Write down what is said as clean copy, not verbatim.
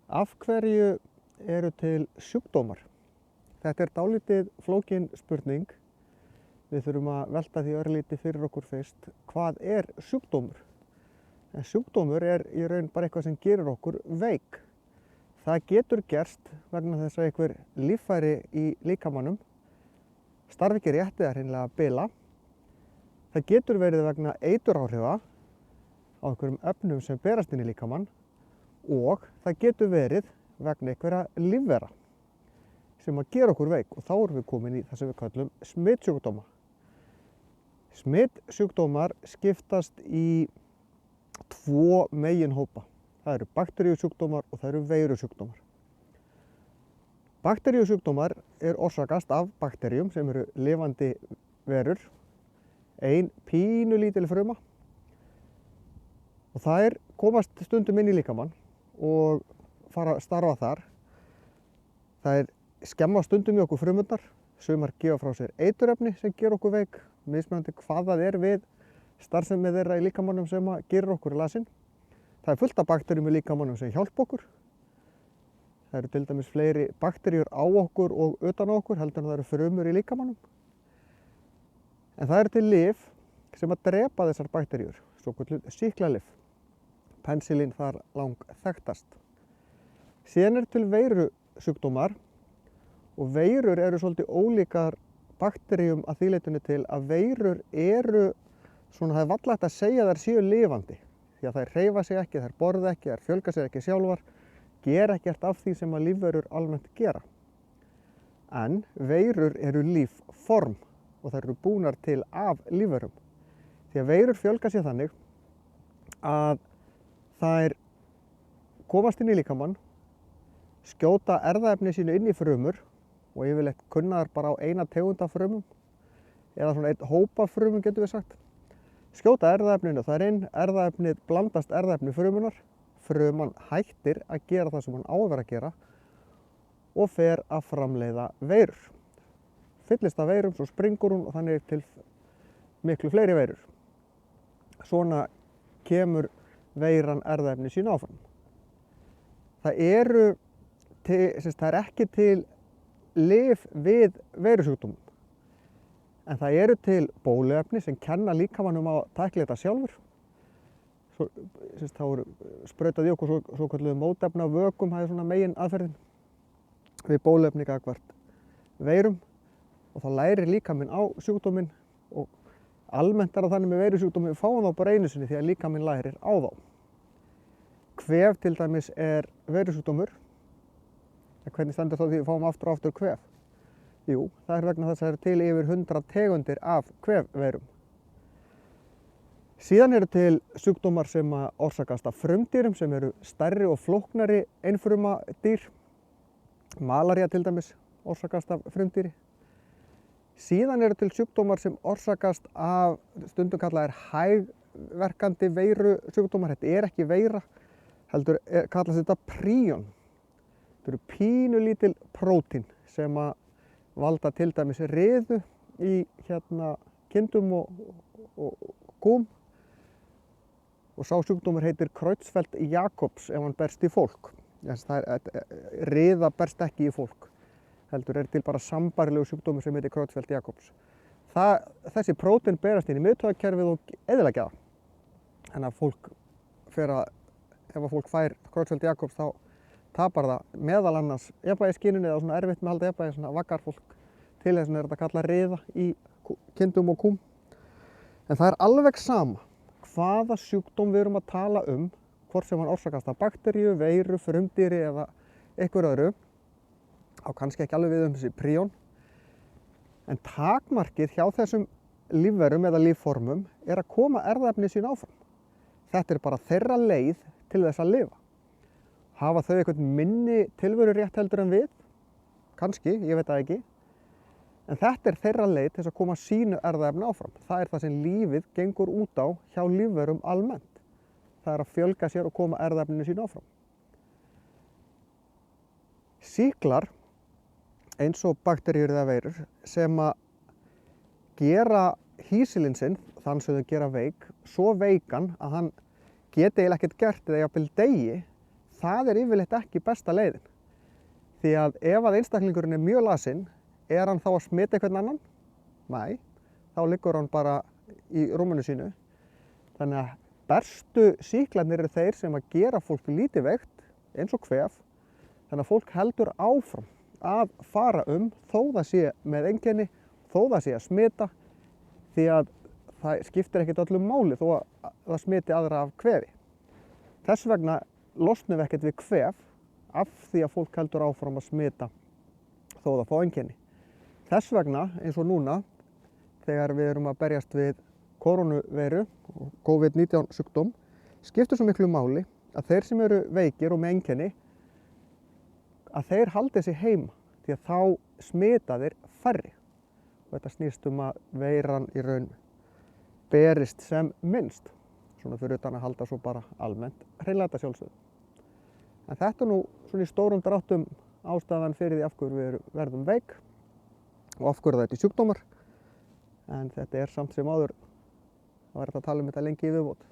Af hverju eru til sjúkdómar? Þetta er dálítið flókin spurning. Við þurfum að velta því örlítið fyrir okkur fyrst. Hvað er sjúkdómur? En sjúkdómur er í raun bara eitthvað sem gerir okkur veik. Það getur gerst vegna þess að einhver líffæri í líkamanum starfi ekki rétt eða hreinlega bila. Það getur verið vegna eituráhrifa á einhverjum efnum sem berast inn í líkamann og það getur verið vegna einhverja lífvera sem að gera okkur veik og þá erum við komin í það sem við kallum smitsjúkdóma. Smitsjúkdómar skiptast í tvo meginhópa. Það eru bakteríusjúkdómar og það eru veirusjúkdómar. Bakteríusjúkdómar orsakast af bakteríum sem eru lifandi verur, ein pínulítil fruma og þær komast stundum inn í líkamann og fara að starfa þar. Það skemma stundum í okkur frumurnar, sumar gefa frá sér eiturefni sem gera okkur veik, mismunandi hvað það er við starfsemi þeirra í líkamannum sem gerir okkur lasin. Það er fullt af bakteríum í líkamannum sem hjálpa okkur. Það eru til dæmis fleiri bakteríur á okkur og utan á okkur heldur en það eru frumur í líkamannum. En það eru til lyf sem að drepa þessar bakteríur, svokölluð sýklalyf. Penicillin þar langþekktast. Síðan eru til veirusjúkdómar og veirur eru svolítið ólíkar bakteríum að því leytinu til að veirur eru svona, það er varla hægt að segja að þær séu lifandi. Því að þær hreyfa sig ekki, þær borða ekki, þær fjölga sig ekki sjálfar, gera ekkert af því sem að lífverur almennt gera. En veirur eru lífform og þær eru búnar til af lífverum. Því að veirur fjölga sig þannig að þær komast inn í líkamann, skjóta erfðaefni sínu inn í frumur og yfirleitt kunna þær bara á eina tegund af frumum eða svona einn hóp af frumum getum við sagt. Skjóta erfðaefninu þar inn, erfðaefnið blandast erfðaefni frumunar, fruman hættir að gera það sem hann á að vera að gera og fer að framleiða veirur. Fyllist af veirum, svo springur hún og þannig til miklu fleiri veirur. Svona kemur veiran erfðaefni sínu áfram. Það er ekki til lyf við veirusjúkdómum. En það eru til bóluefni sem kenna líkamanum að tækla þetta sjálfur. Þá eru sprautað í okkur svokölluðu mótefnavökum, það er svona megin aðferðin við bóluefni gagnvart veirum og þá lærir líkaminn á sjúkdóminn og almennt er það þannig með veirusjúkdómi við fáum þá bara einu sinni því að líkaminn lærir á þá. Kvef til dæmis er veirusjúkdómur. En hvernig stendur þá því við fáum aftur og aftur kvef? Jú, það er vegna þess að það eru til yfir 100 tegundir af kvefveirum. Síðan eru til sjúkdómar sem orsakast af frumdýrum sem eru stærri og flóknari einfruma dýr. Malaría til dæmis orsakast af frumdýri. Síðan eru til sjúkdómar sem orsakast af stundum kallaðir hægverkandi veirusjúkdómar. Þetta er ekki veira, heldur kallast þetta príon. Þetta eru pínulítil prótín sem valda til dæmis riðu í kindum og kúm og sá sjúkdómur heitir Creutzfeldt-Jakobs ef hann berst í fólk. Riða berst ekki í fólk, heldur er til bara sambærilegu sjúkdómur sem heitir Creutzfeldt-Jakobs. Þessi prótín berast inn í miðtaugakerfið og eyðileggja það. En ef fólk fær Creutzfeldt-Jakobs þá tapar það meðal annars jafnvægisskynjun eða svona erfitt með að halda jafnvægi, svona vaggar fólk til þess að þetta kalla riða í kindum og kúm. En það er alveg sama hvaða sjúkdóm við erum að tala hvort sem hann orsakast af bakteríu, veiru, frumdýri eða einhver öðru, á kannski ekki alveg við þessi príon. En takmarkið hjá þessum lífverum eða lífformum er að koma erfðaefni sín áfram. Þetta er bara þeirra leið til þess að lifa. Hafa þau eitthvað minni tilverurétt heldur en við? Kannski, ég veit það ekki. En þetta er þeirra leið til þess að koma sínu erfðaefni áfram. Það er það sem lífið gengur út á hjá lífverum almennt. Það er að fjölga sér og koma erfðaefninu sínu áfram. Sýklar, eins og bakteríur eða veirur, sem að gera hýsilinn sinn, þann sem þau gera veik, svo veikan að hann geti eiginlega ekkert gert eða jafnvel deyi, það er yfirleitt ekki besta leiðin. Því að ef að einstaklingurinn er mjög lasinn, er hann þá að smita einhvern annan? Nei, þá liggur hann bara í rúminu sínu. Þannig að bestu sýklarnir eru þeir sem að gera fólk lítið veikt, eins og kvef. Þannig að fólk heldur áfram að fara þó það sé með einkenni, þó það sé að smita, því að það skiptir ekkert öllum máli þó að það smiti aðra af kvefi. Þess vegna losnum við ekkert við kvef af því að fólk heldur áfram að smita þó það fá einkenni. Þess vegna, eins og núna, þegar við erum að berjast við koronuveiru og COVID-19 sjúkdóm, skiptir svo miklu máli að þeir sem eru veikir og með einkenni, að þeir haldi sig heima, því að þá smita þeir færri. Og þetta snýst að veiran í raun berist sem minnst, svona fyrir utan að halda svo bara almennt hreinlega sjálfsögðu. En þetta er nú svona í stórum dráttum ástæðan fyrir því af hverju við verðum veik og af hverju þetta er sjúkdómar. En þetta er samt sem áður að vera að tala um þetta lengi í viðbót.